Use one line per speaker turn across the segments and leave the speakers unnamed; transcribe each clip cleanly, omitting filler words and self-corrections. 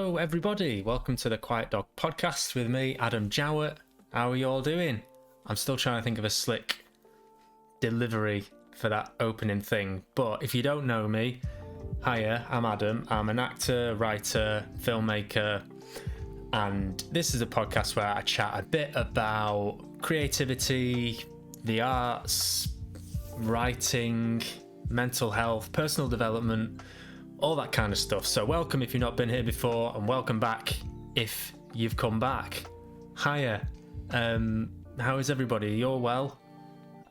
Hello everybody, welcome to the Quiet Dog podcast with me, Adam Jowett. How are you all doing? I'm still trying to think of a slick delivery for that opening thing, but if you don't know me, hiya, I'm Adam. I'm an actor, writer, filmmaker, and this is a podcast where I chat a bit about creativity, the arts, writing, mental health, personal development, all that kind of stuff. So welcome if you've not been here before, and welcome back if you've come back. Hiya. How is everybody? You're well?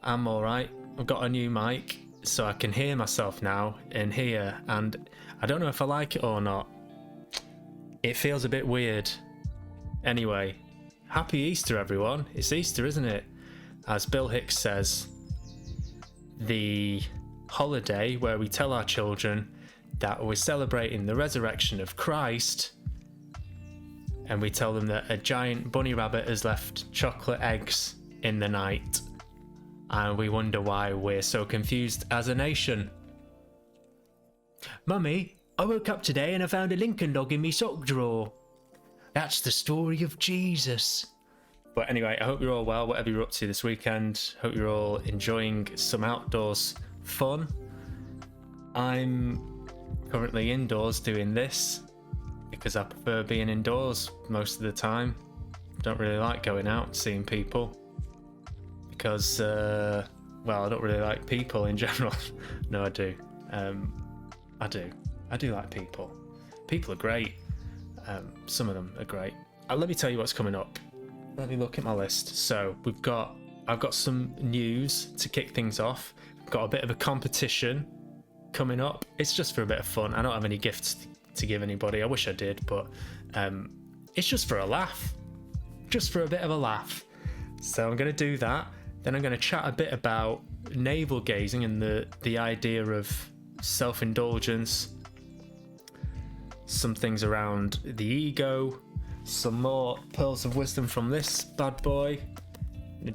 I'm alright. I've got a new mic so I can hear myself now in here, and I don't know if I like it or not. It feels a bit weird. Anyway, happy Easter everyone. It's Easter, isn't it? As Bill Hicks says, the holiday where we tell our children that we're celebrating the resurrection of Christ, and we tell them that a giant bunny rabbit has left chocolate eggs in the night, and we wonder why we're so confused as a nation. Mummy, I woke up today and I found a Lincoln dog in me sock drawer. That's the story of Jesus. But anyway, I hope you're all well, whatever you're up to this weekend. Hope you're all enjoying some outdoors fun. I'm currently indoors doing this because I prefer being indoors most of the time. Don't really like going out and seeing people because, well, I don't really like people in general. No, I do. I do like people. People are great. Some of them are great. Let me tell you what's coming up. Let me look at my list. So I've got some news to kick things off. I've got a bit of a competition coming up. It's just for a bit of fun. I don't have any gifts to give anybody. I wish I did, but it's just for a laugh. Just for a bit of a laugh. So I'm going to do that. Then I'm going to chat a bit about navel-gazing and the idea of self-indulgence. Some things around the ego. Some more pearls of wisdom from this bad boy.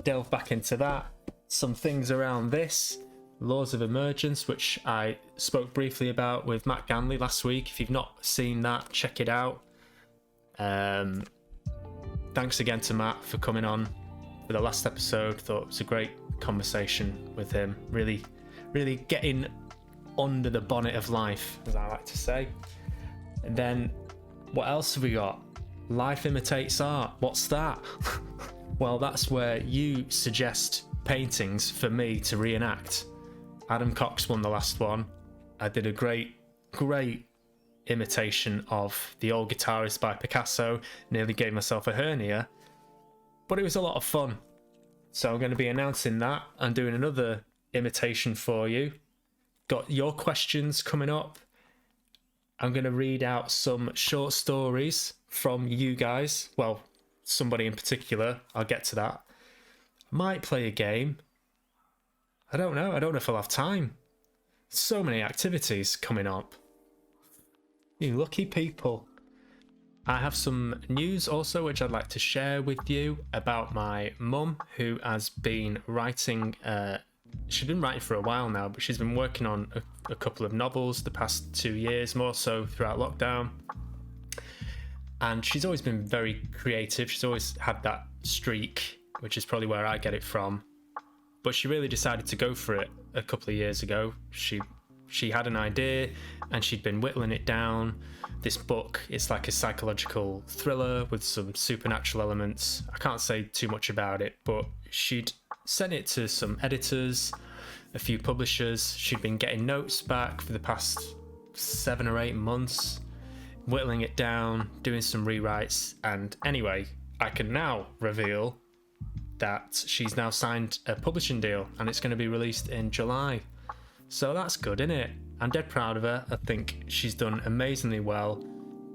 Delve back into that. Some things around this. Laws of Emergence, which I spoke briefly about with Matt Ganley last week. If you've not seen that, check it out. Thanks again to Matt for coming on for the last episode. Thought it was a great conversation with him. Really, really getting under the bonnet of life, as I like to say. And then, what else have we got? Life Imitates Art. What's that? Well, that's where you suggest paintings for me to reenact. Adam Cox won the last one. I did a great imitation of The Old Guitarist by Picasso. Nearly gave myself a hernia, but it was a lot of fun. So I'm going to be announcing that and doing another imitation for you. Got your questions coming up. I'm going to read out some short stories from you guys. Well, somebody in particular. I'll get to that. Might play a game. I don't know if I'll have time. So many activities coming up. You lucky people. I have some news also which I'd like to share with you about my mum, who has been writing. She's been writing for a while now, but she's been working on a couple of novels the past 2 years, more so throughout lockdown. And she's always been very creative. She's always had that streak, which is probably where I get it from. But she really decided to go for it a couple of years ago. She had an idea and she'd been whittling it down. This book, it's like a psychological thriller with some supernatural elements. I can't say too much about it, but she'd sent it to some editors, a few publishers. She'd been getting notes back for the past 7 or 8 months, whittling it down, doing some rewrites. And anyway, I can now reveal that she's now signed a publishing deal and it's going to be released in July. So that's good, isn't it? I'm dead proud of her. I think she's done amazingly well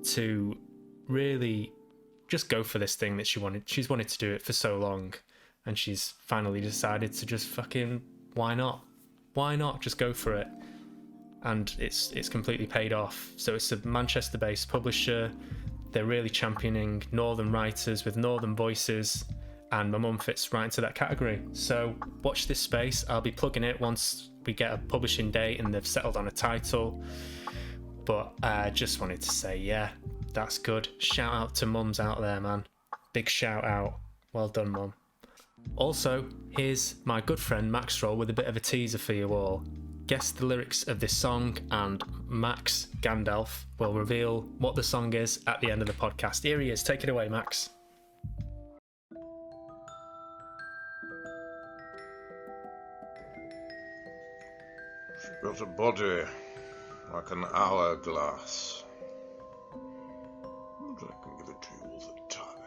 to really just go for this thing that she's wanted to do it for so long, and she's finally decided to just fucking why not just go for it. And it's completely paid off. So it's a Manchester-based publisher. They're really championing northern writers with northern voices, and my mum fits right into that category. So watch this space. I'll be plugging it once we get a publishing date and they've settled on a title. But I just wanted to say, yeah, That's good. Shout out to mums out there, man. Big shout out. Well done, mum. Also, here's my good friend Maxroll with a bit of a teaser for you all. Guess the lyrics of this song, and Max Gandalf will reveal what the song is at the end of the podcast. Here he is. Take it away, Max.
She got a body like an hourglass. But I can give it to you all the time.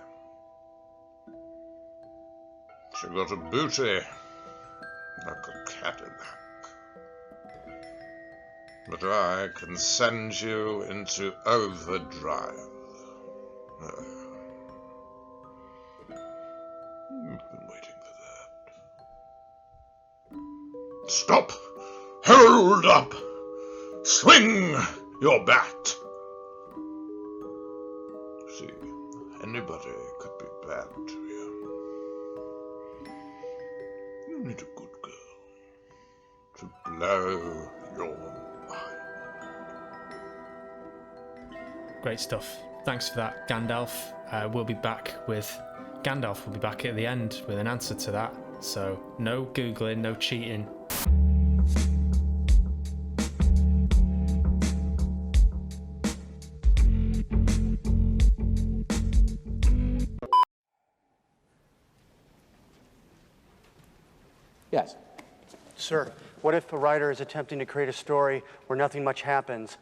She got a booty like a Cadillac. But I can send you into overdrive. You've been waiting for that. Stop! Hold up! Swing your bat! See, anybody could be bad to you. You need a good girl to blow your mind.
Great stuff. Thanks for that, Gandalf. Gandalf will be back at the end with an answer to that. So no Googling, no cheating.
Yes.
Sir, what if a writer is attempting to create a story where nothing much happens,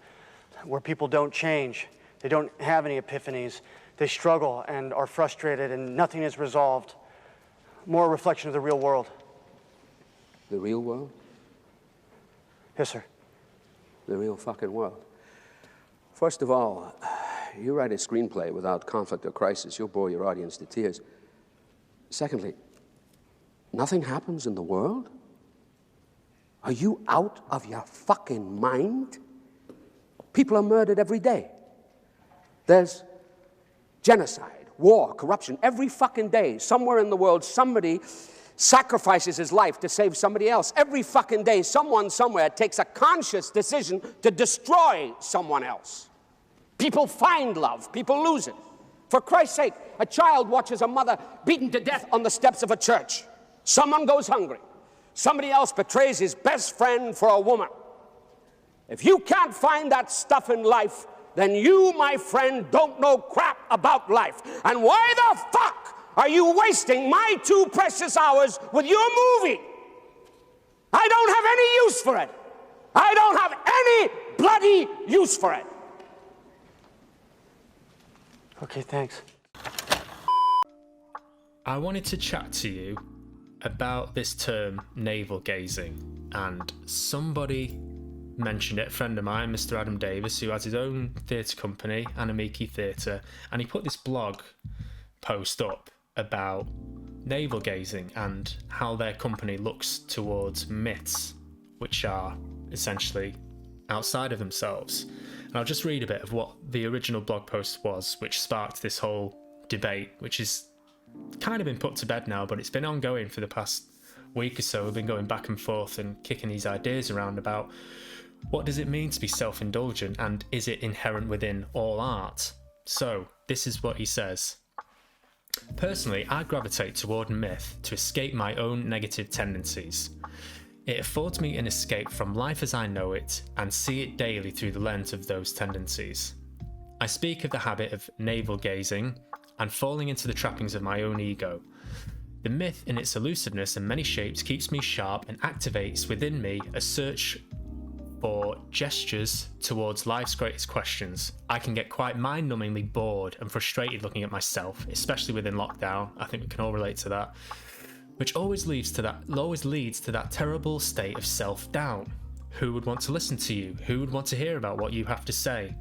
where people don't change, they don't have any epiphanies, they struggle and are frustrated and nothing is resolved? More a reflection of the real world.
The real world?
Yes, sir.
The real fucking world. First of all, you write a screenplay without conflict or crisis, you'll bore your audience to tears. Secondly, nothing happens in the world? Are you out of your fucking mind? People are murdered every day. There's genocide, war, corruption. Every fucking day, somewhere in the world, somebody sacrifices his life to save somebody else. Every fucking day, someone somewhere takes a conscious decision to destroy someone else. People find love, people lose it. For Christ's sake, a child watches a mother beaten to death on the steps of a church. Someone goes hungry. Somebody else betrays his best friend for a woman. If you can't find that stuff in life, then you, my friend, don't know crap about life. And why the fuck are you wasting my 2 precious hours with your movie? I don't have any use for it. I don't have any bloody use for it.
Okay, thanks.
I wanted to chat to you about this term navel-gazing, and somebody mentioned it, a friend of mine, Mr. Adam Davis, who has his own theatre company, Anamiki Theatre, and he put this blog post up about navel-gazing and how their company looks towards myths, which are essentially outside of themselves. And I'll just read a bit of what the original blog post was, which sparked this whole debate, which is kind of been put to bed now, but it's been ongoing for the past week or so. We've been going back and forth and kicking these ideas around about what does it mean to be self-indulgent, and is it inherent within all art? So this is what he says. Personally, I gravitate toward myth to escape my own negative tendencies. It affords me an escape from life as I know it and see it daily through the lens of those tendencies. I speak of the habit of navel-gazing and falling into the trappings of my own ego. The myth in its elusiveness and many shapes keeps me sharp and activates within me a search for gestures towards life's greatest questions. I can get quite mind-numbingly bored and frustrated looking at myself, especially within lockdown. I think we can all relate to that. Which always leads to that terrible state of self-doubt. Who would want to listen to you? Who would want to hear about what you have to say?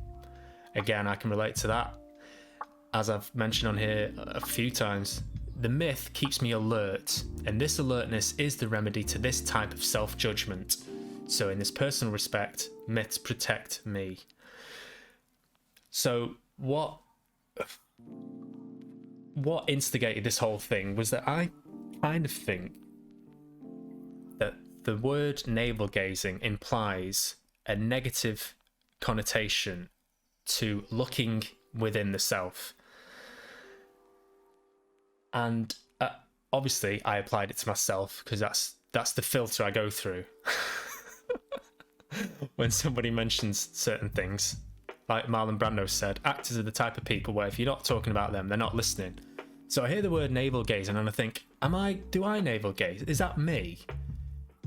Again, I can relate to that. As I've mentioned on here a few times, the myth keeps me alert, and this alertness is the remedy to this type of self-judgment. So in this personal respect, myths protect me. So what instigated this whole thing was that I kind of think that the word navel-gazing implies a negative connotation to looking within the self. And obviously I applied it to myself because that's the filter I go through when somebody mentions certain things. Like Marlon Brando said, actors are the type of people where if you're not talking about them, they're not listening. So I hear the word navel-gazing and I think, do I navel-gaze? Is that me?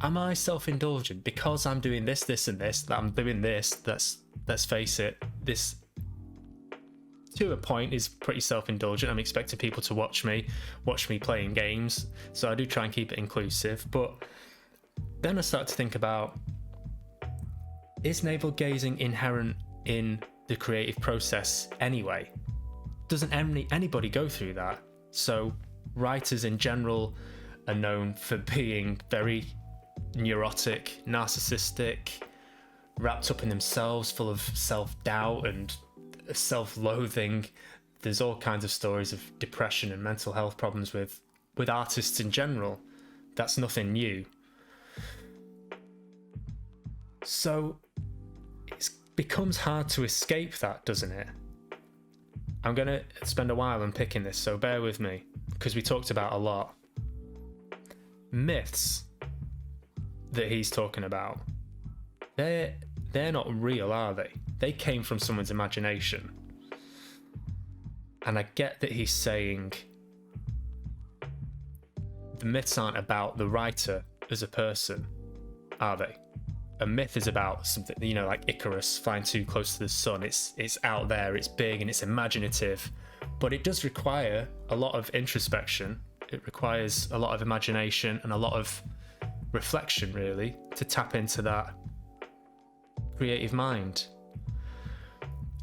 Am I self-indulgent because I'm doing this, this and this, that I'm doing this? Let's face it, this to a point is pretty self-indulgent. I'm expecting people to watch me playing games, so I do try and keep it inclusive. But then I start to think about, is navel-gazing inherent in the creative process anyway? Doesn't anybody go through that? So writers in general are known for being very neurotic, narcissistic, wrapped up in themselves, full of self-doubt and self-loathing. There's all kinds of stories of depression and mental health problems with artists in general. That's nothing new. So it becomes hard to escape that, doesn't it? I'm going to spend a while unpicking this, so bear with me, because we talked about a lot. Myths that he's talking about, they're not real, are they? They came from someone's imagination. And I get that he's saying the myths aren't about the writer as a person, are they? A myth is about something, like Icarus flying too close to the sun. It's out there, it's big and it's imaginative, but it does require a lot of introspection. It requires a lot of imagination and a lot of reflection, really, to tap into that creative mind.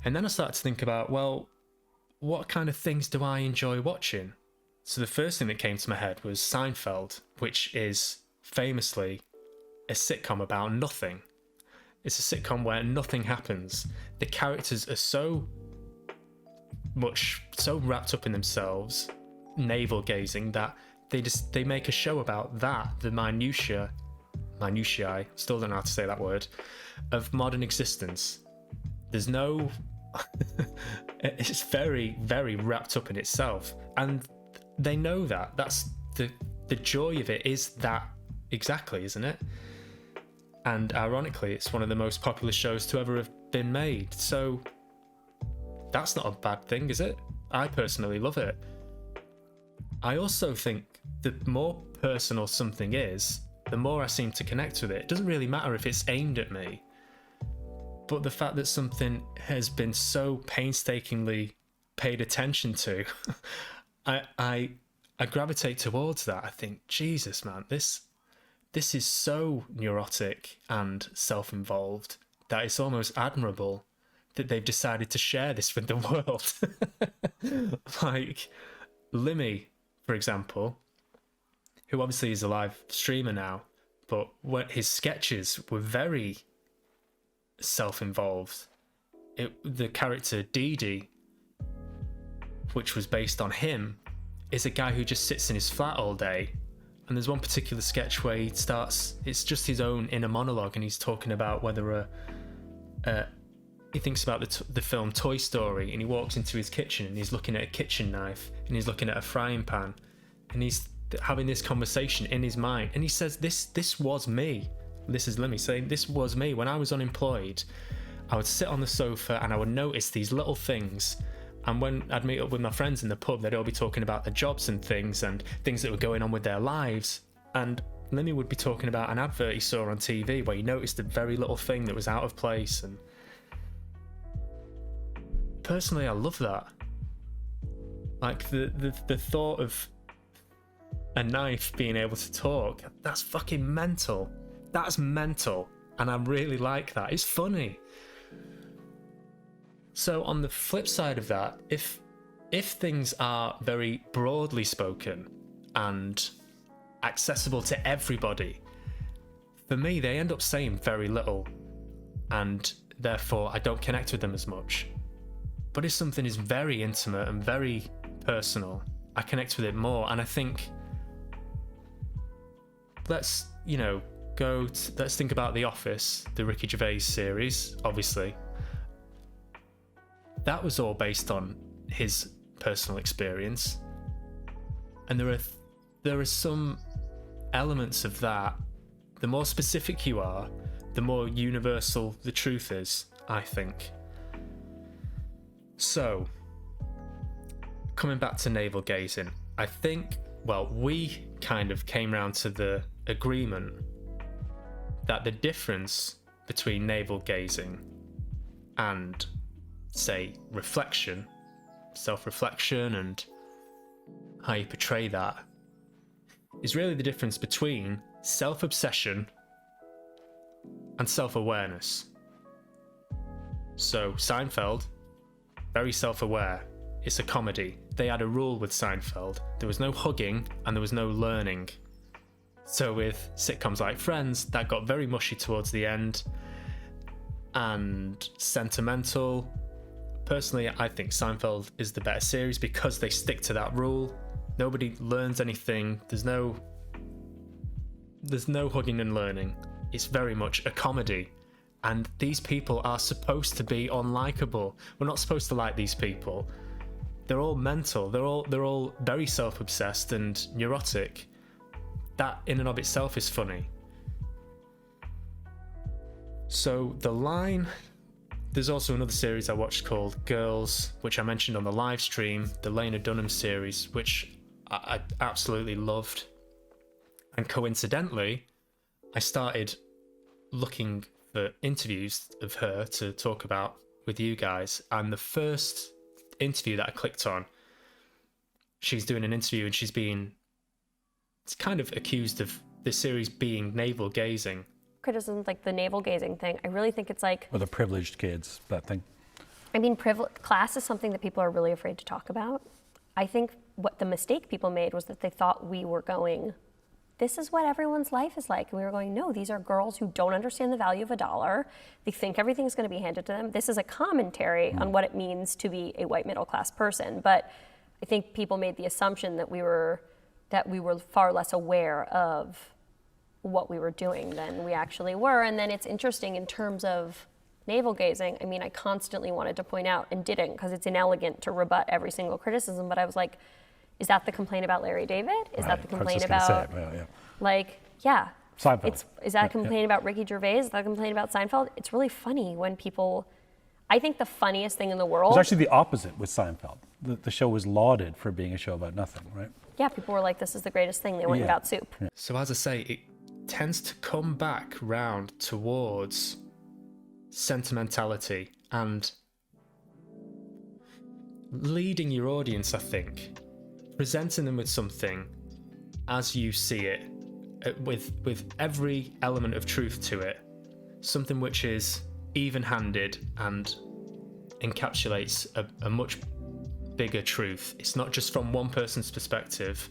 And then I started to think about, well, what kind of things do I enjoy watching? So the first thing that came to my head was Seinfeld, which is famously a sitcom about nothing. It's a sitcom where nothing happens. The characters are so wrapped up in themselves, navel-gazing, that they make a show about that, the minutiae, still don't know how to say that word, of modern existence. There's no it's very, very wrapped up in itself, and they know that. That's the joy of it, is that exactly, isn't it? And ironically, it's one of the most popular shows to ever have been made. So that's not a bad thing, is it? I personally love it. I also think the more personal something is, the more I seem to connect with it. It doesn't really matter if it's aimed at me, but the fact that something has been so painstakingly paid attention to, I gravitate towards that. I think, Jesus, man, this is so neurotic and self-involved that it's almost admirable that they've decided to share this with the world. Like Limmy, for example, who obviously is a live streamer now, but his sketches were very self-involved. The character Dee Dee, which was based on him, is a guy who just sits in his flat all day. And there's one particular sketch where it's just his own inner monologue, and he's talking about whether he thinks about the film Toy Story, and he walks into his kitchen and he's looking at a kitchen knife and he's looking at a frying pan, and he's having this conversation in his mind, and he says, this was me. This is Lemmy saying, this was me. When I was unemployed, I would sit on the sofa and I would notice these little things. And when I'd meet up with my friends in the pub, they'd all be talking about their jobs and things that were going on with their lives. And Lemmy would be talking about an advert he saw on TV where he noticed a very little thing that was out of place. And personally, I love that. Like the thought of a knife being able to talk, that's fucking mental. That's mental. And I really like that. It's funny. So on the flip side of that, if things are very broadly spoken and accessible to everybody, for me, they end up saying very little, and therefore I don't connect with them as much. But if something is very intimate and very personal, I connect with it more. And I think, let's think about The Office, the Ricky Gervais series, obviously. that was all based on his personal experience. And there are some elements of that. The more specific you are, the more universal the truth is, I think. So, coming back to navel-gazing, I think, well, we kind of came round to the agreement that the difference between navel-gazing and, say, reflection, self-reflection, and how you portray that is really the difference between self-obsession and self-awareness. So Seinfeld, very self-aware. It's a comedy. They had a rule with Seinfeld. There was no hugging and there was no learning. So with sitcoms like Friends, that got very mushy towards the end and sentimental. Personally, I think Seinfeld is the better series because they stick to that rule. Nobody learns anything. There's no hugging and learning. It's very much a comedy. And these people are supposed to be unlikable. We're not supposed to like these people. They're all mental. They're all very self-obsessed and neurotic. That in and of itself is funny. So the line... There's also another series I watched called Girls, which I mentioned on the live stream, the Lena Dunham series, which I absolutely loved. And coincidentally, I started looking for interviews of her to talk about with you guys. And the first interview that I clicked on, she's doing an interview and it's kind of accused of this series being navel-gazing.
Criticisms like the navel-gazing thing, I really think it's like...
Or the privileged kids, that thing.
I mean, class is something that people are really afraid to talk about. I think what the mistake people made was that they thought we were going, this is what everyone's life is like. And we were going, no, these are girls who don't understand the value of $1. They think everything's going to be handed to them. This is a commentary on what it means to be a white middle-class person. But I think people made the assumption that we were far less aware of what we were doing than we actually were. And then it's interesting in terms of navel-gazing. I mean, I constantly wanted to point out and didn't because it's inelegant to rebut every single criticism, but I was like, is that the complaint about Larry David? Is that the complaint about, like, yeah.
Seinfeld.
Is that a complaint about Ricky Gervais? Is that a complaint about Seinfeld? It's really funny when people, I think the funniest thing in the world.
It was actually the opposite with Seinfeld. The show was lauded for being a show about nothing, right?
Yeah, people were like, this is the greatest thing. They weren't about soup.
Yeah.
So as I say, it tends to come back round towards sentimentality and leading your audience, I think, presenting them with something as you see it, with every element of truth to it, something which is even-handed and encapsulates a much bigger truth. It's not just from one person's perspective,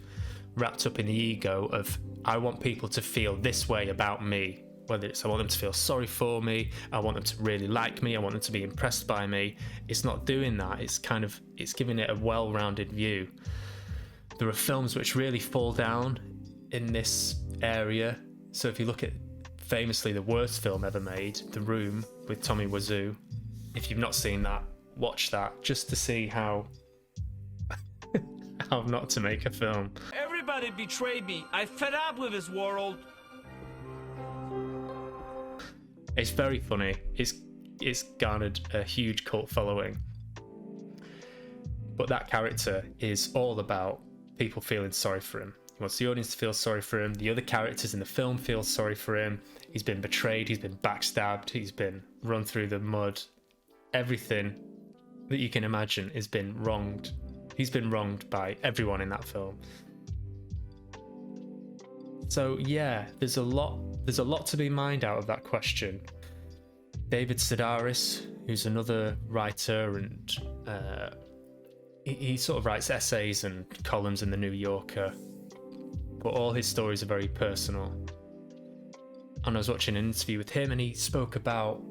wrapped up in the ego of, I want people to feel this way about me. Whether it's I want them to feel sorry for me, I want them to really like me, I want them to be impressed by me. It's not doing that. It's giving it a well-rounded view. There are films which really fall down in this area. So if you look at famously the worst film ever made, The Room with Tommy Wiseau, if you've not seen that, watch that just to see how not to make a film.
Everybody betrayed me. I fed up with this world.
It's very funny. It's garnered a huge cult following. But that character is all about people feeling sorry for him. He wants the audience to feel sorry for him. The other characters in the film feel sorry for him. He's been betrayed. He's been backstabbed. He's been run through the mud. Everything that you can imagine has been wronged. He's been wronged by everyone in that film. So yeah, there's a lot to be mined out of that question. David Sedaris, who's another writer, and he sort of writes essays and columns in the New Yorker, but all his stories are very personal. And I was watching an interview with him, and he spoke about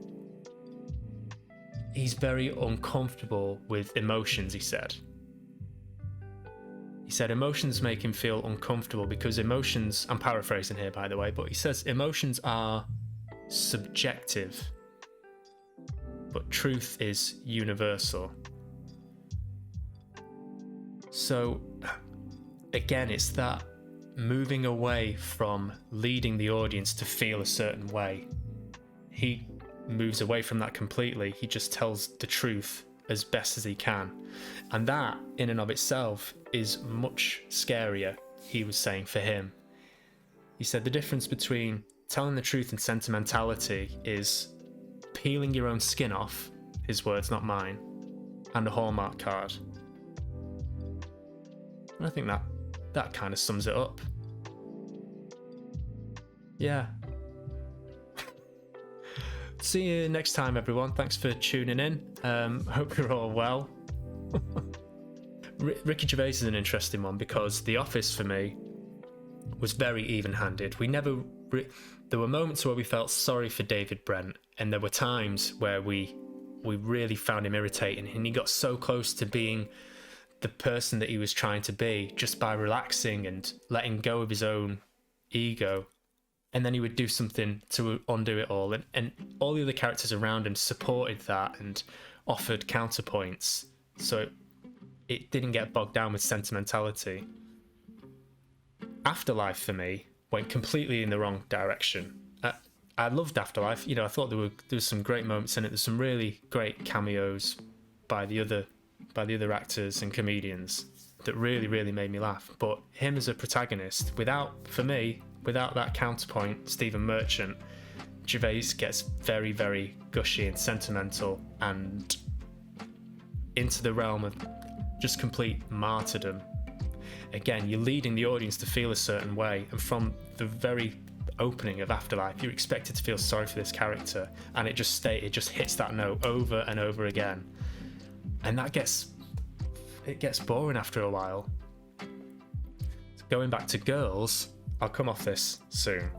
he's very uncomfortable with emotions, he said. He said emotions make him feel uncomfortable because emotions, I'm paraphrasing here by the way, but he says emotions are subjective, but truth is universal. So again, it's that moving away from leading the audience to feel a certain way. He moves away from that completely. He just tells the truth as best as he can. And that, in and of itself, is much scarier, he was saying, for him. He said the difference between telling the truth and sentimentality is peeling your own skin off, his words, not mine, and a Hallmark card. And I think that kind of sums it up. Yeah. See you next time, everyone. Thanks for tuning in. Hope you're all well. Ricky Gervais is an interesting one because The Office for me was very even-handed. There were moments where we felt sorry for David Brent, and there were times where we really found him irritating, and he got so close to being the person that he was trying to be just by relaxing and letting go of his own ego. And then he would do something to undo it all. And all the other characters around him supported that and offered counterpoints. So it didn't get bogged down with sentimentality. Afterlife, for me, went completely in the wrong direction. I loved Afterlife. I thought there was some great moments in it. There's some really great cameos by the other actors and comedians that really, really made me laugh. But him as a protagonist, without that counterpoint, Stephen Merchant, Gervais gets very, very gushy and sentimental and into the realm of just complete martyrdom. Again, you're leading the audience to feel a certain way, and from the very opening of Afterlife, you're expected to feel sorry for this character, and it just hits that note over and over again, and it gets boring after a while. Going back to Girls, I'll come off this soon.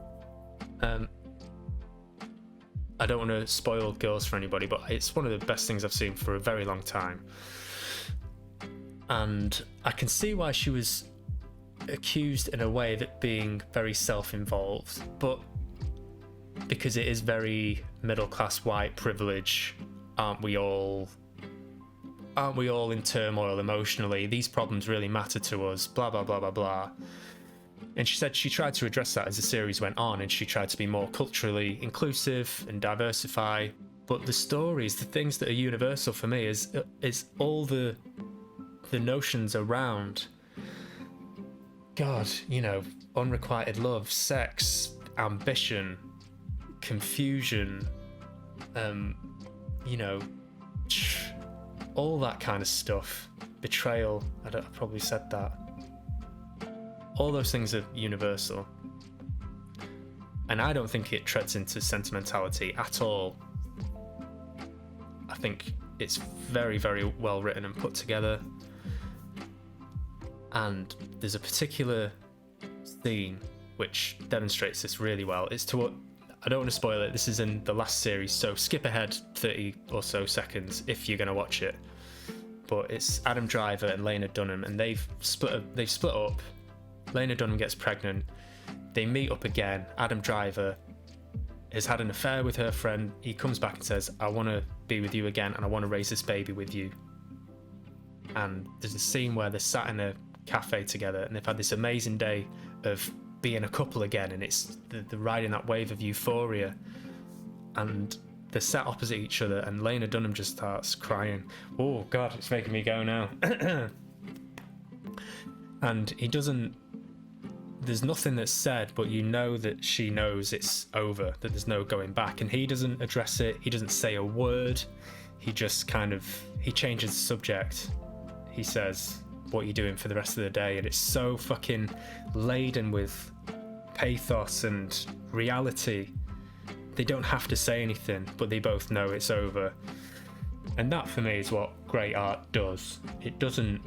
I don't want to spoil Girls for anybody, but it's one of the best things I've seen for a very long time. And I can see why she was accused in a way of it being very self-involved, but because it is very middle-class white privilege, aren't we all in turmoil emotionally? These problems really matter to us, blah, blah, blah, blah, blah. And she said she tried to address that as the series went on, and she tried to be more culturally inclusive and diversify. But the stories, the things that are universal for me is all the notions around God, unrequited love, sex, ambition, confusion, all that kind of stuff. Betrayal, I probably said that. All those things are universal. And I don't think it treads into sentimentality at all. I think it's very, very well written and put together. And there's a particular scene which demonstrates this really well. I don't want to spoil it. This is in the last series, so skip ahead 30 or so seconds if you're going to watch it. But it's Adam Driver and Lena Dunham, and they've split up. Lena Dunham gets pregnant. They meet up again. Adam Driver has had an affair with her friend. He comes back and says, I want to be with you again, and I want to raise this baby with you. And there's a scene where they're sat in a cafe together, and they've had this amazing day of being a couple again, and it's they're riding that wave of euphoria, and they're sat opposite each other, and Lena Dunham just starts crying. Oh God, it's making me go now. And there's nothing that's said, but you know that she knows it's over, that there's no going back, and he doesn't address it. He doesn't say a word. He just he changes the subject. He says, what are you doing for the rest of the day? And it's so fucking laden with pathos and reality. They don't have to say anything, but they both know it's over. And that for me is what great art does. It doesn't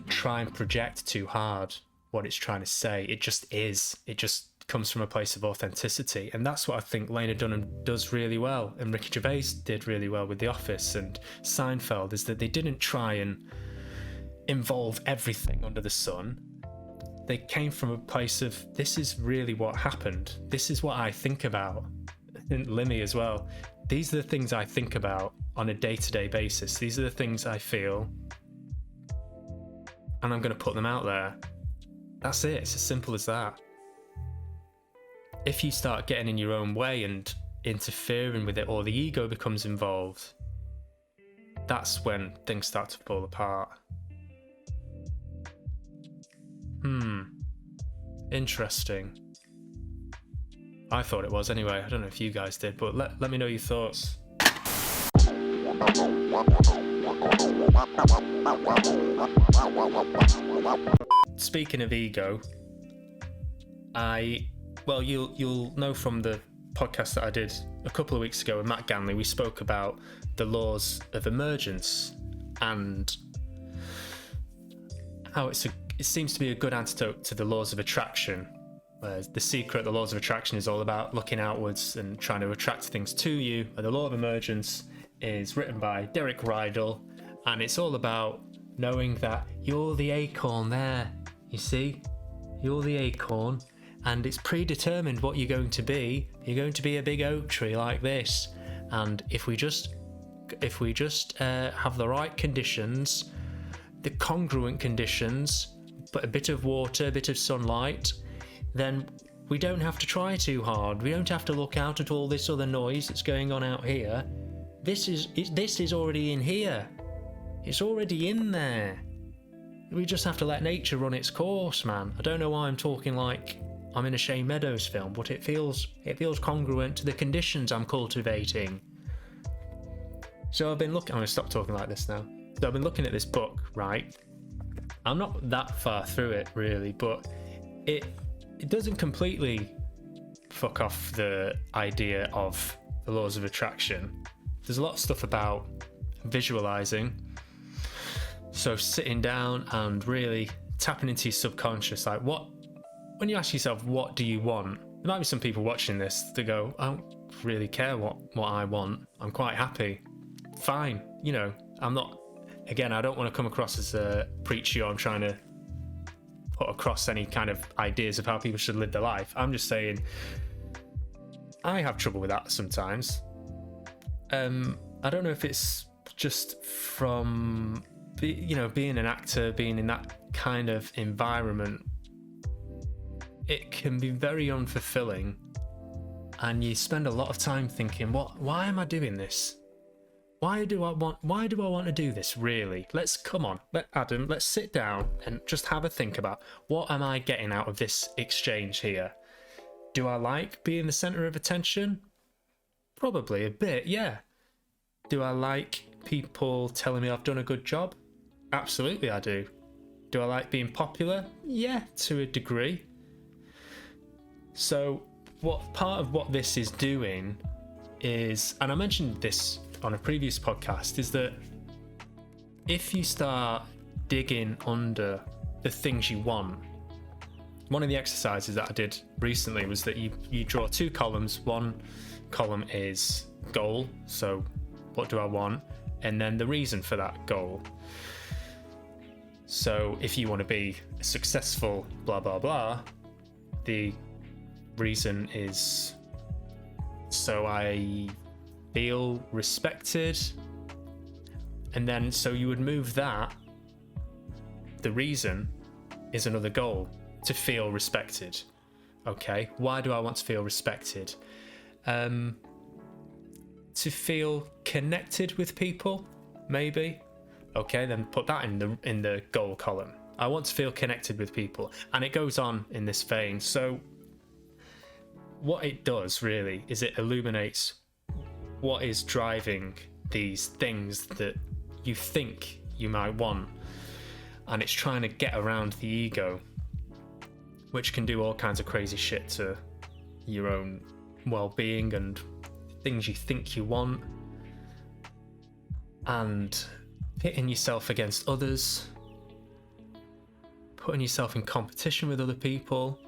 try and project too hard what it's trying to say. It just is. It just comes from a place of authenticity. And that's what I think Lena Dunham does really well, and Ricky Gervais did really well with The Office and Seinfeld, is that they didn't try and involve everything under the sun. They came from a place of, this is really what happened. This is what I think about. And Limmy as well. These are the things I think about on a day-to-day basis. These are the things I feel. and I'm going to put them out there. That's it. It's as simple as that. If you start getting in your own way and interfering with it, or the ego becomes involved, that's when things start to fall apart. Interesting. I thought it was anyway. I don't know if you guys did, but let me know your thoughts. Speaking of ego, you'll know from the podcast that I did a couple of weeks ago with Matt Ganley, we spoke about the laws of emergence and how it seems to be a good antidote to the laws of attraction. Whereas the secret, the laws of attraction, is all about looking outwards and trying to attract things to you. And the law of emergence is written by Derek Rydell, and it's all about knowing that you're the acorn there. You see, you're the acorn, and it's predetermined what you're going to be. You're going to be a big oak tree like this, and if we just have the right conditions, the congruent conditions, but a bit of water, a bit of sunlight, then we don't have to try too hard. We don't have to look out at all this other noise that's going on out here. This is already in here. It's already in there. We just have to let nature run its course, man. I don't know why I'm talking like I'm in a Shane Meadows film, but it feels congruent to the conditions I'm cultivating. So I'm going to stop talking like this now. So I've been looking at this book, right? I'm not that far through it really, but it doesn't completely fuck off the idea of the laws of attraction. There's a lot of stuff about visualizing. So sitting down and really tapping into your subconscious, like when you ask yourself, what do you want? There might be some people watching this that go, I don't really care what I want. I'm quite happy. Fine. I'm not, again, I don't want to come across as a preachy, or I'm trying to put across any kind of ideas of how people should live their life. I'm just saying I have trouble with that sometimes. I don't know if it's just from being an actor, being in that kind of environment. It can be very unfulfilling, and you spend a lot of time thinking, why am I doing this? Why do I want to do this, really? Let's sit down and just have a think about, what am I getting out of this exchange here? Do I like being the center of attention? Probably a bit, yeah. Do I like people telling me I've done a good job? Absolutely I do. Do I like being popular? Yeah, to a degree. So part of what this is doing is, and I mentioned this on a previous podcast, is that if you start digging under the things you want, one of the exercises that I did recently was that you draw two columns. One column is goal, so what do I want, and then the reason for that goal. So if you want to be successful, blah blah blah, the reason is so I feel respected, and then so you would move that, the reason is another goal, to feel respected. Okay, why do I want to feel respected? To feel connected with people, maybe. Okay, then put that in the goal column. I want to feel connected with people, and it goes on in this vein. So what it does really is it illuminates what is driving these things that you think you might want, and it's trying to get around the ego, which can do all kinds of crazy shit to your own well-being and things you think you want, and pitting yourself against others, putting yourself in competition with other people,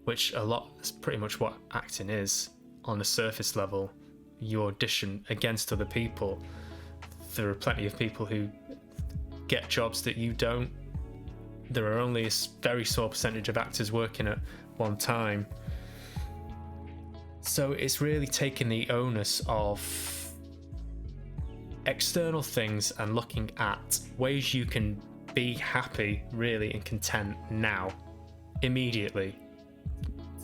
which is pretty much what acting is on the surface level. You audition against other people. There are plenty of people who get jobs that you don't. There are only a very small percentage of actors working at one time. So it's really taking the onus of external things and looking at ways you can be happy, really, and content now, immediately.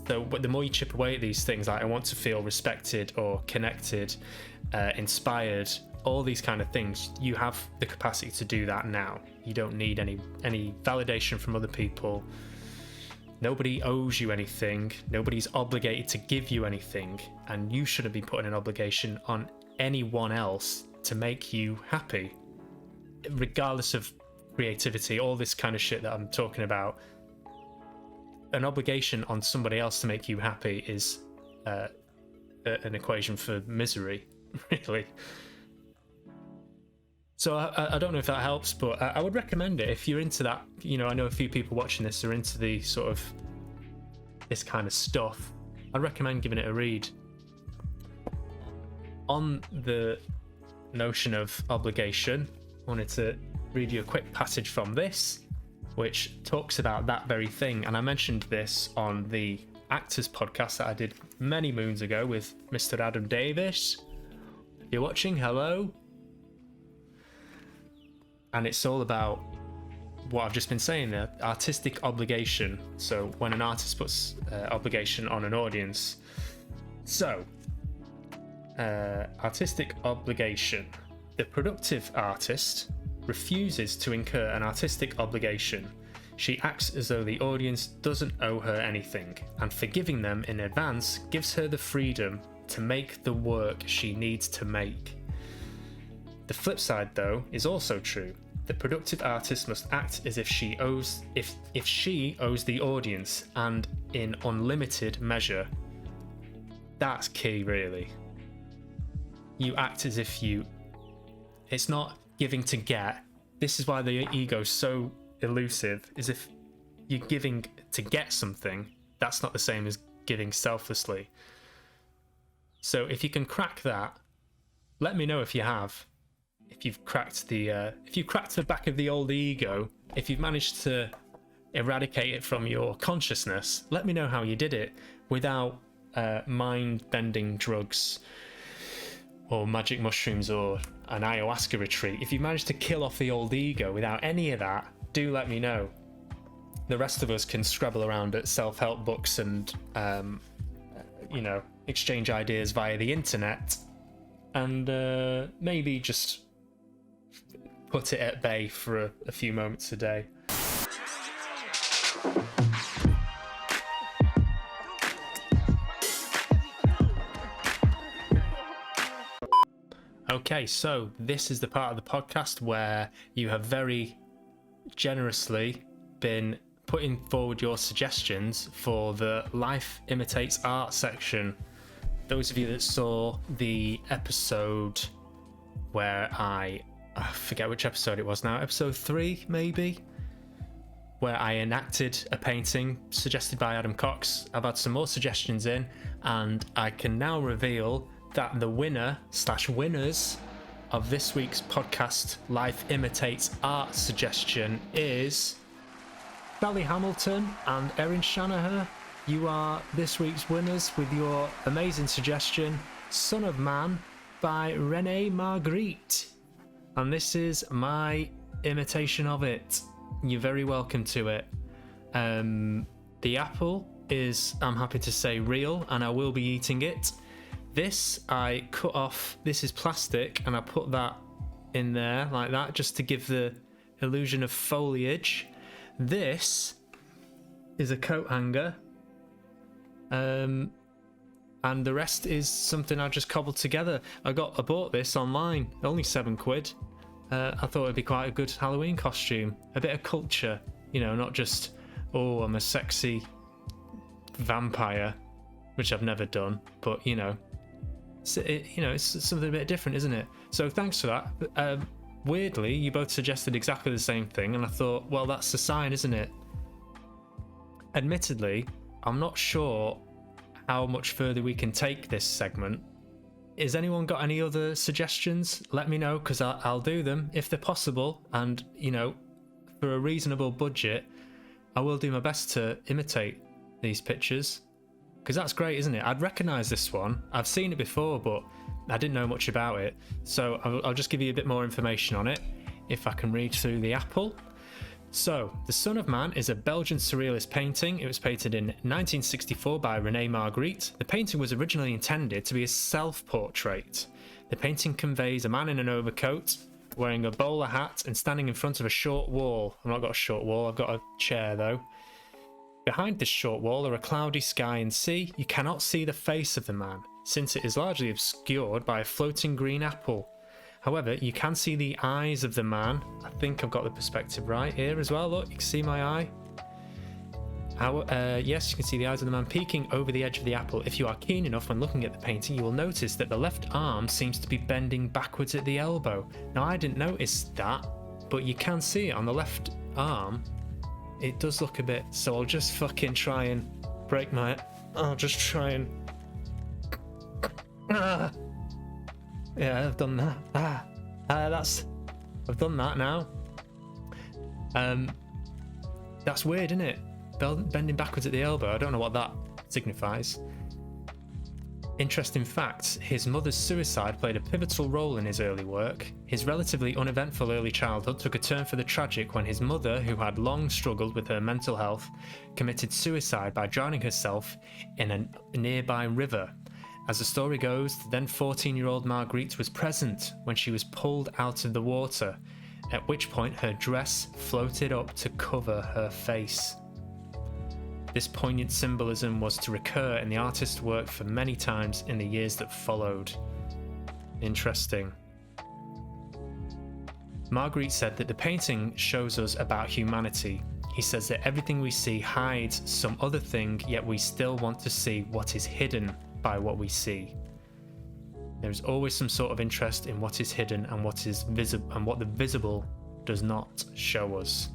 So the more you chip away at these things, like I want to feel respected or connected, inspired, all these kind of things, you have the capacity to do that now. You don't need any validation from other people. Nobody owes you anything. Nobody's obligated to give you anything, and you shouldn't be putting an obligation on anyone else to make you happy, regardless of creativity, all this kind of shit that I'm talking about. An obligation on somebody else to make you happy is an equation for misery, really. So I don't know if that helps, but I would recommend it if you're into that. You know, I know a few people watching this are into the sort of this kind of stuff. I'd recommend giving it a read. On the notion of obligation, I wanted to read you a quick passage from this, which talks about that very thing. And I mentioned this on the Actors podcast that I did many moons ago with Mr. Adam Davis. If you're watching, hello. And it's all about what I've just been saying there, artistic obligation. So when an artist puts obligation on an audience. So, artistic obligation. The productive artist refuses to incur an artistic obligation. She acts as though the audience doesn't owe her anything, and forgiving them in advance gives her the freedom to make the work she needs to make. The flip side, though, is also true. The productive artist must act as if she owes the audience, and in unlimited measure. That's key, really. You act as if you... It's not giving to get. This is why the ego's so elusive, is if you're giving to get something, that's not the same as giving selflessly. So if you can crack that, let me know if you have. If you've cracked the back of the old ego, if you've managed to eradicate it from your consciousness, let me know how you did it without mind-bending drugs or magic mushrooms or an ayahuasca retreat. If you managed to kill off the old ego without any of that, do let me know. The rest of us can scrabble around at self-help books and exchange ideas via the internet, and maybe just put it at bay for a few moments a day. Okay, so this is the part of the podcast where you have very generously been putting forward your suggestions for the Life Imitates Art section. Those of you that saw the episode where I forget which episode it was now, episode 3 maybe, where I enacted a painting suggested by Adam Cox. I've had some more suggestions in, and I can now reveal that the winner/winners of this week's podcast Life Imitates Art suggestion is Sally Hamilton and Erin Shanahan. You are this week's winners with your amazing suggestion, Son of Man by Renee Marguerite. And this is my imitation of it. You're very welcome to it. The apple is, I'm happy to say, real, and I will be eating it. This I cut off, this is plastic, and I put that in there like that just to give the illusion of foliage. This is a coat hanger. And the rest is something I just cobbled together. I bought this online, only £7. I thought it'd be quite a good Halloween costume, a bit of culture, not just, oh, I'm a sexy vampire, which I've never done, but it's something a bit different, isn't it? So thanks for that. Weirdly, you both suggested exactly the same thing, and I thought, well, that's a sign, isn't it? Admittedly, I'm not sure how much further we can take this segment. Has anyone got any other suggestions? Let me know, because I'll do them if they're possible, and for a reasonable budget, I will do my best to imitate these pictures, because that's great, isn't it? I'd recognise this one. I've seen it before, but I didn't know much about it, so I'll just give you a bit more information on it if I can read through the apple. So, The Son of Man is a Belgian surrealist painting. It was painted in 1964 by René Magritte. The painting was originally intended to be a self-portrait. The painting conveys a man in an overcoat, wearing a bowler hat and standing in front of a short wall. I've not got a short wall, I've got a chair though. Behind this short wall are a cloudy sky and sea. You cannot see the face of the man, since it is largely obscured by a floating green apple. However, you can see the eyes of the man. I think I've got the perspective right here as well. Look, you can see my eye. Yes, you can see the eyes of the man peeking over the edge of the apple. If you are keen enough when looking at the painting, you will notice that the left arm seems to be bending backwards at the elbow. Now, I didn't notice that, but you can see it on the left arm. It does look a bit, so I'll just fucking try and break my... I'll just try and... Yeah, I've done that. I've done that now. That's weird, isn't it? Bending backwards at the elbow. I don't know what that signifies. Interesting fact, his mother's suicide played a pivotal role in his early work. His relatively uneventful early childhood took a turn for the tragic when his mother, who had long struggled with her mental health, committed suicide by drowning herself in a nearby river. As the story goes, the then 14-year-old Marguerite was present when she was pulled out of the water, at which point her dress floated up to cover her face. This poignant symbolism was to recur in the artist's work for many times in the years that followed. Interesting. Marguerite said that the painting shows us about humanity. He says that everything we see hides some other thing, yet we still want to see what is hidden by what we see. There is always some sort of interest in what is hidden and what is visible, and what the visible does not show us.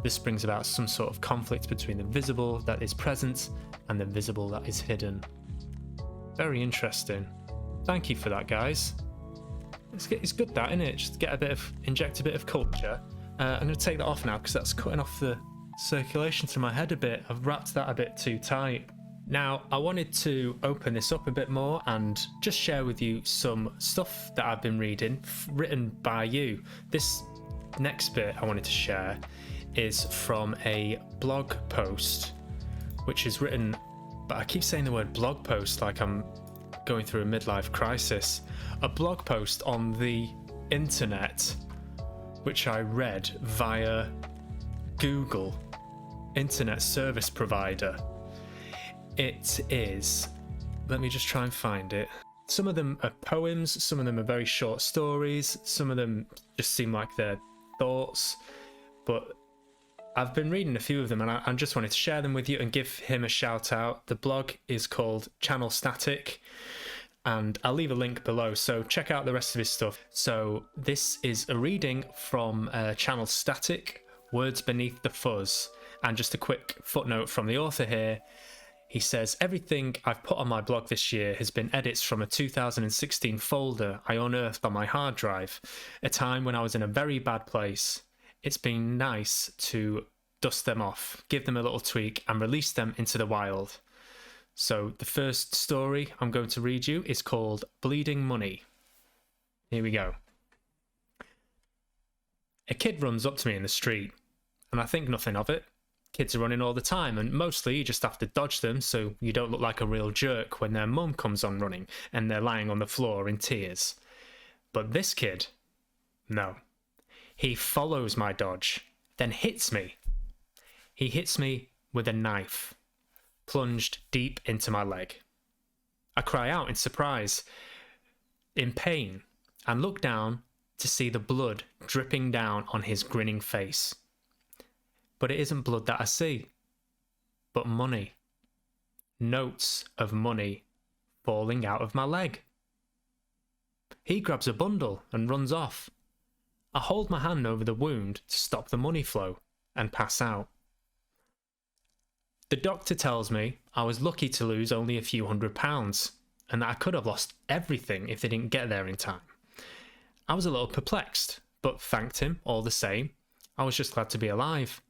This brings about some sort of conflict between the visible that is present and the visible that is hidden. Very interesting. Thank you for that, guys. It's good, that, isn't it? Just inject a bit of culture. I'm going to take that off now because that's cutting off the circulation to my head a bit. I've wrapped that a bit too tight. Now, I wanted to open this up a bit more and just share with you some stuff that I've been reading, written by you. This next bit I wanted to share is from a blog post, which is written, but I keep saying the word blog post like I'm going through a midlife crisis. A blog post on the internet, which I read via Google, internet service provider. It is, let me just try and find it. Some of them are poems, some of them are very short stories, some of them just seem like they're thoughts, but I've been reading a few of them and I just wanted to share them with you and give him a shout out. The blog is called Channel Static and I'll leave a link below, so check out the rest of his stuff. So this is a reading from Channel Static, Words Beneath the Fuzz, and just a quick footnote from the author here. He says, everything I've put on my blog this year has been edits from a 2016 folder I unearthed on my hard drive, a time when I was in a very bad place. It's been nice to dust them off, give them a little tweak, and release them into the wild. So the first story I'm going to read you is called Bleeding Money. Here we go. A kid runs up to me in the street, and I think nothing of it. Kids are running all the time, and mostly you just have to dodge them so you don't look like a real jerk when their mum comes on running and they're lying on the floor in tears. But this kid, no. He follows my dodge, then hits me. He hits me with a knife, plunged deep into my leg. I cry out in surprise, in pain, and look down to see the blood dripping down on his grinning face. But it isn't blood that I see, but money. Notes of money falling out of my leg. He grabs a bundle and runs off. I hold my hand over the wound to stop the money flow and pass out. The doctor tells me I was lucky to lose only a few £100 and that I could have lost everything if they didn't get there in time. I was a little perplexed, but thanked him all the same. I was just glad to be alive.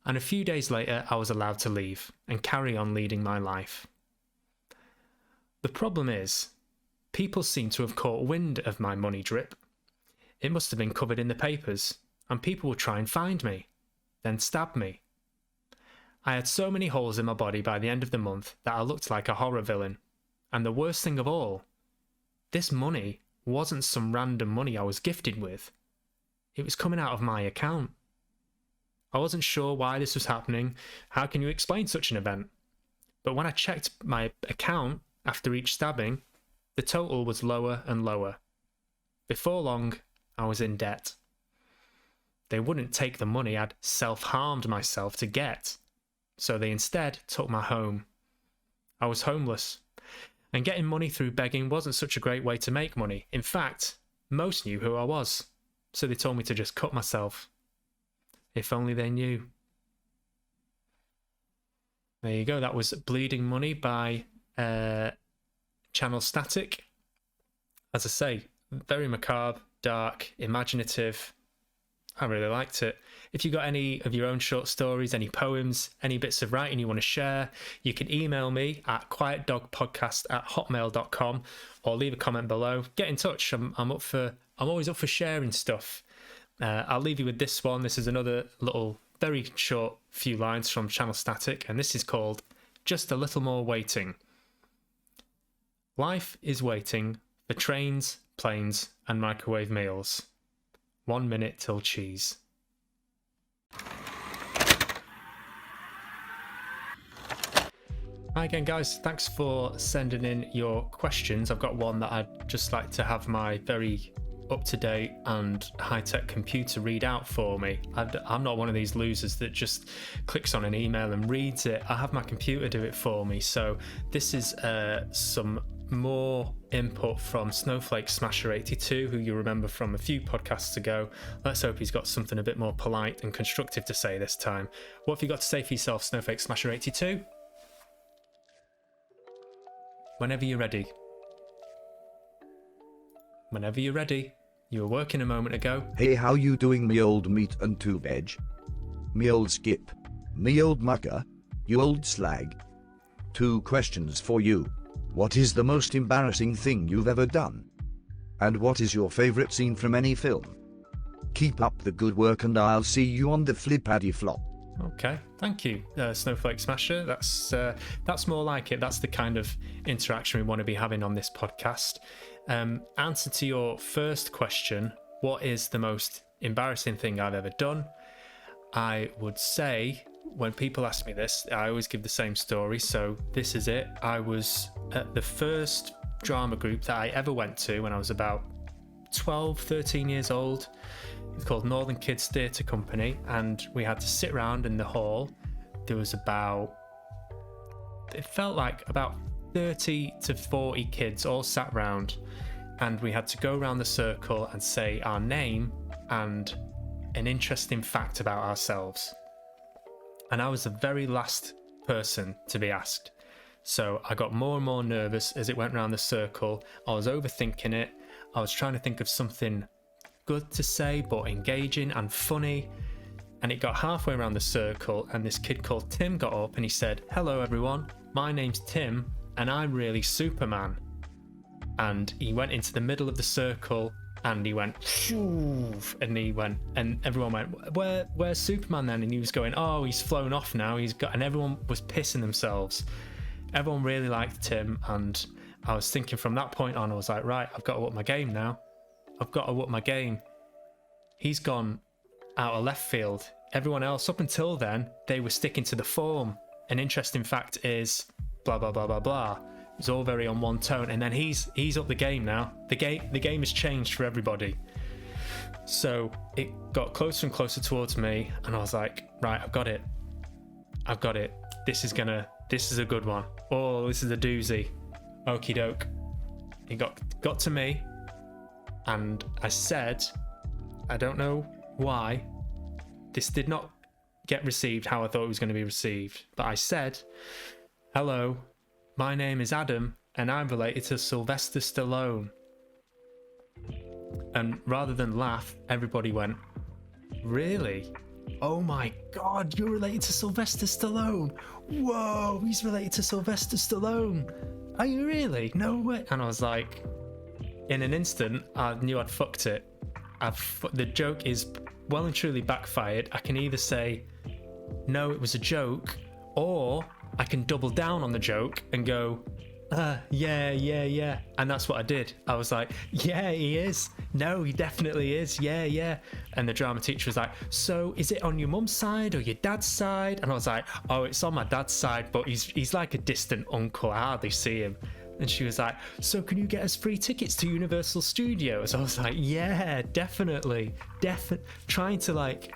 And a few days later, I was allowed to leave and carry on leading my life. The problem is, people seem to have caught wind of my money drip. It must have been covered in the papers. and people would try and find me, then stab me. I had so many holes in my body by the end of the month that I looked like a horror villain. And the worst thing of all, this money wasn't some random money I was gifted with. It was coming out of my account. I wasn't sure why this was happening. How can you explain such an event? But when I checked my account after each stabbing, the total was lower and lower. Before long, I was in debt. They wouldn't take the money I'd self-harmed myself to get, so they instead took my home. I was homeless, and getting money through begging wasn't such a great way to make money. In fact, most knew who I was, so they told me to just cut myself. If only they knew. There you go, that was Bleeding Money by Channel Static. As I say, very macabre, dark, imaginative. I really liked it. If you got any of your own short stories, any poems, any bits of writing you want to share, you can email me at quietdogpodcast@hotmail.com or leave a comment below. Get in touch. I'm always up for sharing stuff. I'll leave you with this one. This is another little, very short few lines from Channel Static, and this is called Just a Little More Waiting. Life is waiting for trains, planes, and microwave meals. 1 minute till cheese. Hi again, guys. Thanks for sending in your questions. I've got one that I'd just like to have my very up-to-date and high-tech computer read out for me. I'm not one of these losers that just clicks on an email and reads it. I have my computer do it for me. So this is some more input from Snowflake Smasher 82, who you remember from a few podcasts ago. Let's hope he's got something a bit more polite and constructive to say this time. What have you got to say for yourself, Snowflake Smasher 82? Whenever you're ready. Whenever you're ready. You were working a moment ago.
Hey, how you doing, me old meat and two veg? Me old skip. Me old mucker. You old slag. 2 questions for you. What is the most embarrassing thing you've ever done? And what is your favorite scene from any film? Keep up the good work and I'll see you on the flippity flop.
Okay, thank you, Snowflake Smasher. That's more like it. That's the kind of interaction we want to be having on this podcast. Answer to your first question, what is the most embarrassing thing I've ever done? I would say, when people ask me this, I always give the same story, so this is it. I was at the first drama group that I ever went to when I was about 12, 13 years old. It's called Northern Kids Theatre Company, and we had to sit around in the hall. There was it felt like about 30 to 40 kids all sat round, and we had to go around the circle and say our name and an interesting fact about ourselves. And I was the very last person to be asked. So I got more and more nervous as it went around the circle. I was overthinking it. I was trying to think of something good to say, but engaging and funny. And it got halfway around the circle, and this kid called Tim got up and he said, "Hello everyone, my name's Tim, and I'm really Superman." And he went into the middle of the circle, and he went, "Shoof," and he went, and everyone went, where's Superman then? And he was going, "Oh, he's flown off now, and everyone was pissing themselves. Everyone really liked Tim, and I was thinking from that point on, I was like, right, I've got to up my game now. I've got to up my game. He's gone out of left field. Everyone else, up until then, they were sticking to the form. An interesting fact is, blah, blah, blah, blah, blah. It's all very on one tone, and then he's up the game now. The game has changed for everybody." So it got closer and closer towards me, and I was like, right, I've got it. This is a good one. Oh, this is a doozy. Okie doke. It got to me, and I said, I don't know why, this did not get received how I thought it was going to be received, but I said, "Hello, my name is Adam, and I'm related to Sylvester Stallone." And rather than laugh, everybody went, "Really? Oh my God, you're related to Sylvester Stallone. Whoa, he's related to Sylvester Stallone. Are you really? No way." And I was like, in an instant, I knew I'd fucked it. The joke is well and truly backfired, I can either say, no, it was a joke, or I can double down on the joke and go, yeah. And that's what I did. I was like, yeah, he is. No, he definitely is. Yeah. And the drama teacher was like, so is it on your mum's side or your dad's side? And I was like, oh, it's on my dad's side, but he's like a distant uncle. I hardly see him. And she was like, so can you get us free tickets to Universal Studios? I was like, yeah, definitely. Trying to like,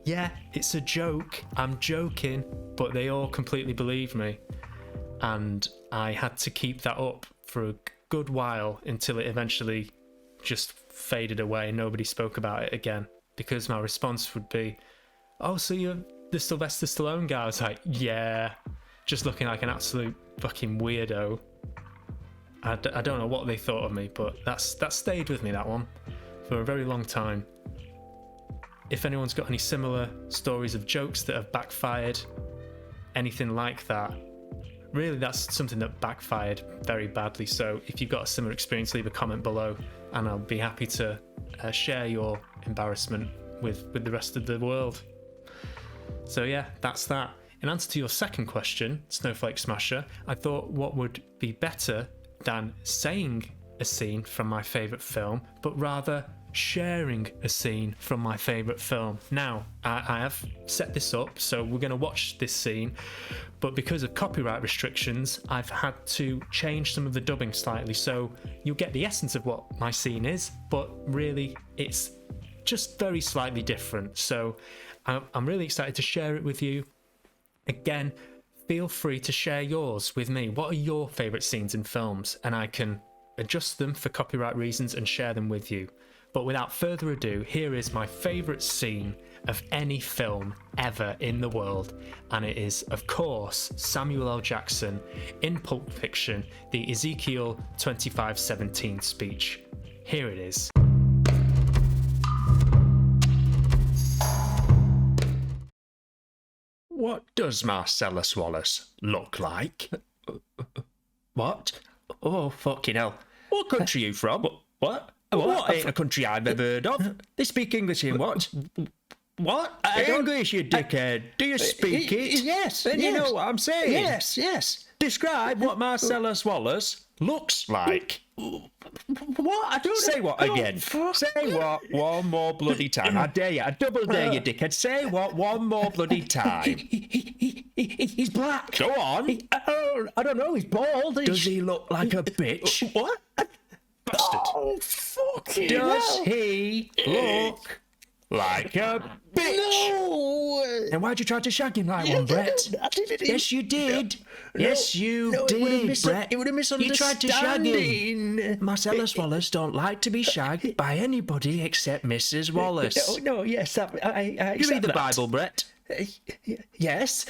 yeah, it's a joke. I'm joking. But they all completely believed me. And I had to keep that up for a good while until it eventually just faded away. Nobody spoke about it again, because my response would be, oh, so you're the Sylvester Stallone guy? I was like, yeah, just looking like an absolute fucking weirdo. I don't know what they thought of me, but that stayed with me, that one, for a very long time. If anyone's got any similar stories of jokes that have backfired, anything like that, really that's something that backfired very badly. So if you've got a similar experience, leave a comment below and I'll be happy to share your embarrassment with the rest of the world. So yeah, that's that. In answer to your second question, Snowflake Smasher, I thought what would be better than saying a scene from my favourite film, but rather sharing a scene from my favourite film. Now, I have set this up, so we're going to watch this scene, but because of copyright restrictions, I've had to change some of the dubbing slightly, so you'll get the essence of what my scene is, but really it's just very slightly different. So I'm really excited to share it with you. Again, feel free to share yours with me. What are your favourite scenes in films? And I can adjust them for copyright reasons and share them with you. But without further ado, here is my favourite scene of any film ever in the world. And it is, of course, Samuel L. Jackson in Pulp Fiction, the Ezekiel 25:17 speech. Here it is.
What does Marcellus Wallace look like?
What? Oh, fucking hell.
What country are you from?
What?
What ain't a country I've ever heard of? They speak English in what?
What?
English, you dickhead. Do you speak it?
Yes.
Then you know what I'm saying.
Yes.
Describe what Marcellus Wallace looks like.
What? I don't
Say what again? Say what one more bloody time. I dare you. I double dare you, dickhead. Say what one more bloody time.
He's black.
Go on.
I don't know. He's bald.
Does he look like a bitch?
What?
Bastard.
Oh, fucking
Does
hell.
he look like a bitch?
No.
And why'd you try to shag him like one, Brett?
I didn't.
Yes, you did. Yes, you
No,
did, Brett.
It would have
You tried to shag him.
misunderstanding.
Marcellus Wallace don't like to be shagged by anybody except Mrs. Wallace.
No, yes, I
You
accept
read the
that.
Bible, Brett?
Yes.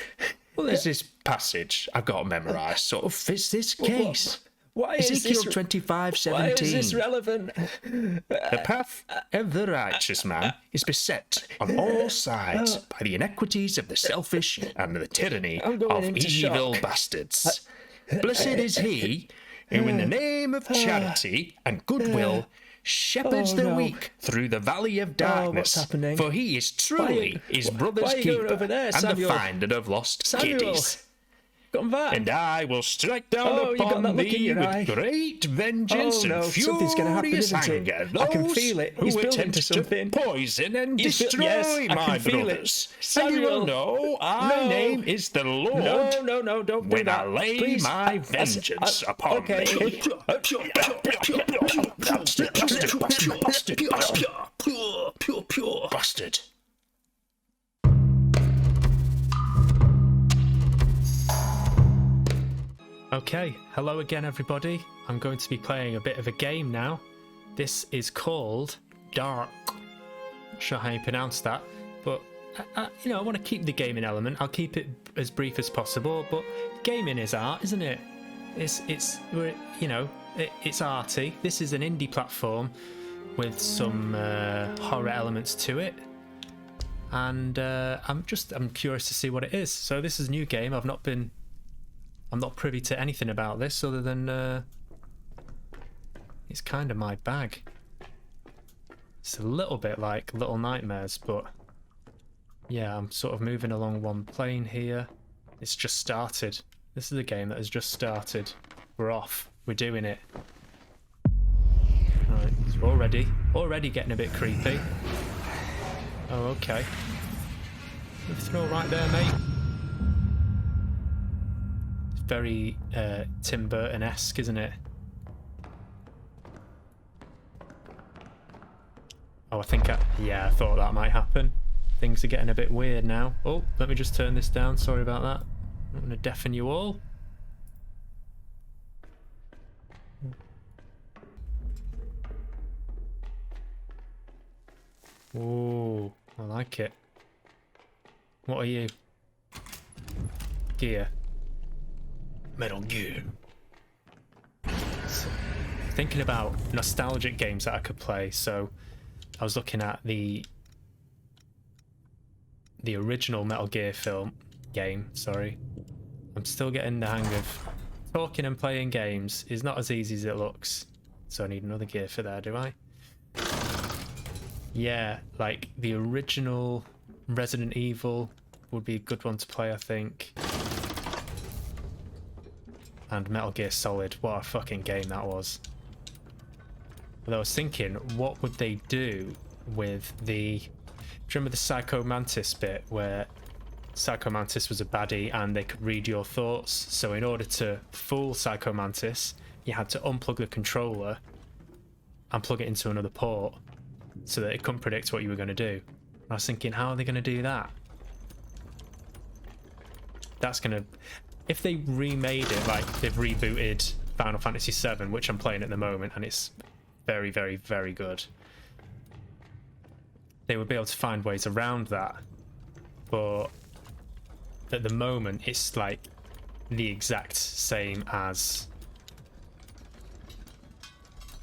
Well, there's this passage I've got memorised sort of fits this case.
Why is
Ezekiel
this?
25:17.
Why is this relevant?
The path of the righteous man is beset on all sides by the inequities of the selfish and the tyranny
I'm going
of
into
evil
shock.
bastards. Blessed is he who, in the name of charity and goodwill, shepherds the weak through the valley of darkness.
what's happening?
For he is truly his brother's
why are you going
keeper
over there,
and the
Samuel?
finder of lost
Samuel.
kiddies.
Come back.
And I will strike down
Oh, you got
upon
that look in
thee
your
with
eye.
great vengeance
Oh, no,
and
something's gonna happen,
furious
isn't it?
anger.
I can
Those
feel it.
who
He's building
attempt
to something.
poison and
He's
destroy
yes, I
my
can feel it.
brothers. And you will
Samuel.
know our
No.
name is the Lord
No, don't do
when
that.
I lay
Please.
my vengeance upon
okay.
thee. Bastard.
Okay, hello again, everybody. I'm going to be playing a bit of a game now. This is called DARQ. Not sure how you pronounce that, but I want to keep the gaming element. I'll keep it as brief as possible. But gaming is art, isn't it? It's arty. This is an indie platform with some horror elements to it, and I'm curious to see what it is. So this is a new game. I'm not privy to anything about this other than it's kind of my bag. It's a little bit like Little Nightmares, but yeah, I'm sort of moving along one plane here. It's just started. This is a game that has just started. We're off. We're doing it. Alright, so already getting a bit creepy. Oh, okay. Everything all right there, mate? It's very Tim Burton-esque, isn't it? Oh, I thought that might happen. Things are getting a bit weird now. Oh, let me just turn this down. Sorry about that. I'm going to deafen you all. Oh, I like it. What are you? Gear. Metal Gear. So, thinking about nostalgic games that I could play, so I was looking at the original Metal Gear game, sorry. I'm still getting the hang of talking and playing games is not as easy as it looks. So I need another gear for there, do I? Yeah, like the original Resident Evil would be a good one to play, I think. And Metal Gear Solid, what a fucking game that was. But I was thinking, what would they do with the... Do you remember the Psycho Mantis bit where Psycho Mantis was a baddie and they could read your thoughts? So in order to fool Psycho Mantis, you had to unplug the controller and plug it into another port so that it couldn't predict what you were going to do. And I was thinking, how are they going to do that? That's going to... If they remade it, like they've rebooted Final Fantasy VII, which I'm playing at the moment, and it's very, very, very good, they would be able to find ways around that. But at the moment, it's like the exact same as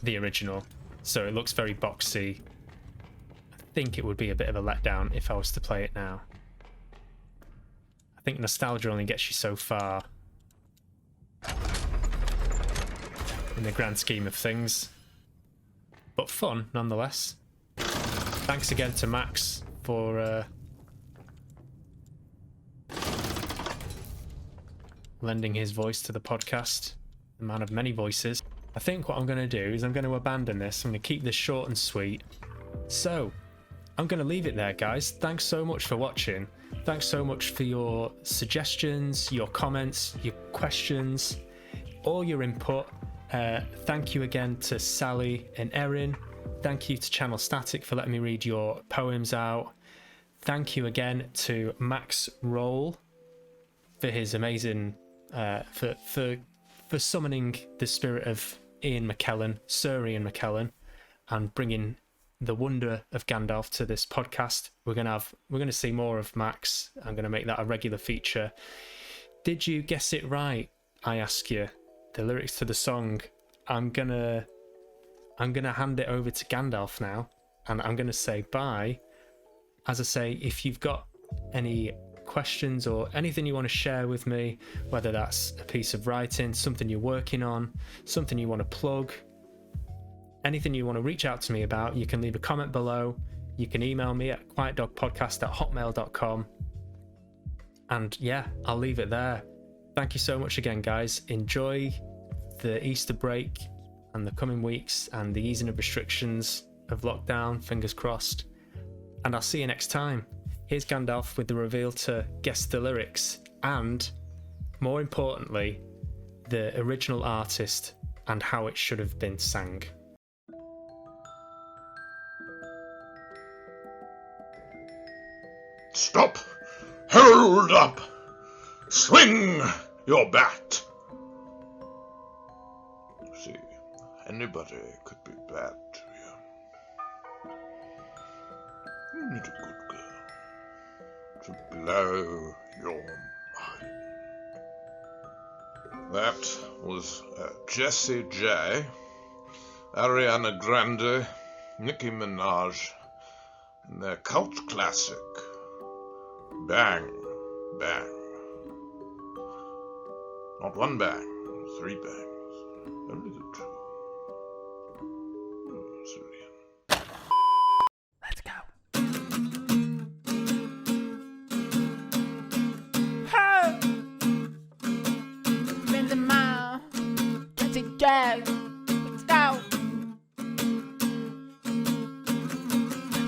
the original. So it looks very boxy. I think it would be a bit of a letdown if I was to play it now. I think nostalgia only gets you so far in the grand scheme of things. But fun, nonetheless. Thanks again to Max for lending his voice to the podcast. The man of many voices. I think what I'm going to do is I'm going to abandon this. I'm going to keep this short and sweet. So, I'm going to leave it there, guys. Thanks so much for watching. Thanks so much for your suggestions, your comments, your questions, all your input. Thank you again to Sally and Erin. Thank you to Channel Static for letting me read your poems out. Thank you again to Max Roll for his amazing for summoning the spirit of Ian McKellen, Sir Ian McKellen, and bringing the wonder of Gandalf to this podcast. We're gonna see more of Max. I'm gonna make that a regular feature. Did you guess it right? I ask you. The lyrics to the song. I'm gonna hand it over to Gandalf now, and I'm gonna say bye. As I say, if you've got any questions or anything you want to share with me, whether that's a piece of writing, something you're working on, something you want to plug, anything you want to reach out to me about, you can leave a comment below. You can email me at quietdogpodcast@hotmail.com. And yeah, I'll leave it there. Thank you so much again, guys. Enjoy the Easter break and the coming weeks and the easing of restrictions of lockdown, fingers crossed. And I'll see you next time. Here's Gandalf with the reveal to guess the lyrics and, more importantly, the original artist and how it should have been sang.
Stop! Hold up! Swing your bat! See, anybody could be bad to you. You need a good girl to blow your mind. That was Jessie J, Ariana Grande, Nicki Minaj, and their cult classic, Bang, Bang. Not one bang, 3 bangs, only the 2. Oh, Syrian.
Yeah, let's go.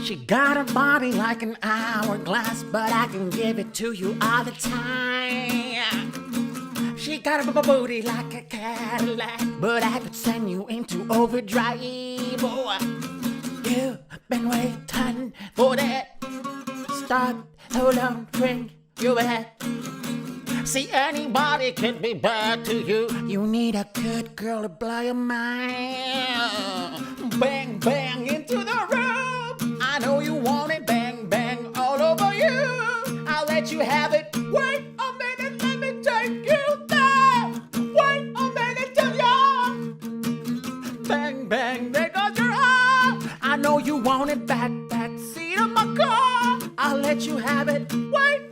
She got a body like an hourglass, but I can give it to you all the time. She got a booty like a Cadillac, but I could send you into overdrive. Oh, you've been waiting for that. Stop, hold on, drink your head. See, anybody can be bad to you. You need a good girl to blow your mind. Bang, bang into the room. I know you want it. Bang, bang all over you. I'll let you have it. Wait a minute, let me take you there. Wait a minute till you. Bang, bang, there goes your arm. I know you want it. Back seat of my car. I'll let you have it. Wait